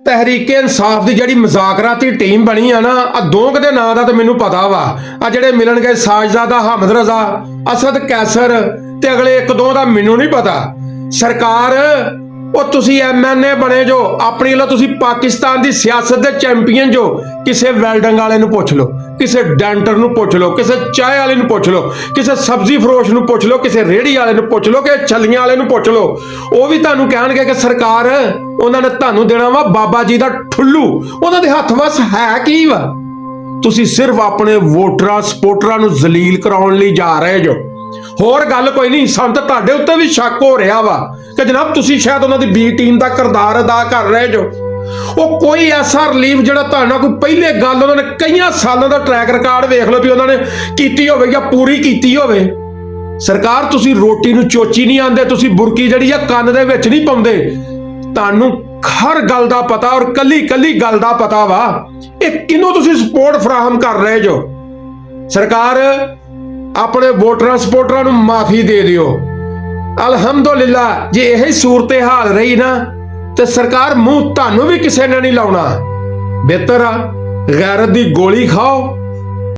तहरीके इंसाफ की जी मजाकराती टीम बनी है ना, दोंग के नां का तो मैनू पता वा। जेडे मिलन गए साजदा हमद रजा, असद कैसर ते अगले एक दो का मैनू नहीं पता। सरकार वो तुसी MNA बने जो, अपनी लो तुसी पाकिस्तान की सियासत के चैंपीयन जो। किसी वैल्डिंग वाले नूं पुछ लो, किसी डेंटर नूं पुछ लो, किसी चाय वाले नूं पुछ लो, किसी सब्जी फरोश नूं पुछ लो, किसी रेहड़ी वाले नूं पुछ लो, कि छलियां वाले नूं पुछ लो। वो भी तुहानूं कहणगे कि सरकार उन्होंने तुहानूं देना वा बाबा जी का ठुल्लू, उन्हां दे हत्थ वस है की वा। तुसी सिर्फ अपने वोटरां सपोर्टरां नूं जलील कराउण लई जा रहे जो, होर गल कोई नहीं। सानूं तां तुहाडे उत्ते भी शक हो रहा वा कि जनाब तुसी शायद उन्हां दी बी टीम का किरदार अदा कर रहे जो। वो कोई ऐसा रिलीफ जिहड़ा तुहाडे कोई पहले गल उन्होंने कई सालों का ट्रैक रिकॉर्ड वेख लो भी उन्होंने कीती होवे या पूरी कीती होवे। सरकार तुसी रोटी नूं चोची नहीं आंदे, तुसी बुरकी जिहड़ी आ कंन दे विच नहीं पाउंदे। तुहानूं हर गल दा पता और कली कली गल दा पता वा ये किनों तुसी सपोर्ट फराहम कर रहे जो। सरकार अपने वोटरां सपोर्टरां नूं माफी दे दिओ। अलहमदुलिल्लाह जे यही सूरत हाल रही ना तो सरकार मुंह तुहानूं भी किसी ने नहीं लाउणा। बेहतर आ गैरत दी गोली खाओ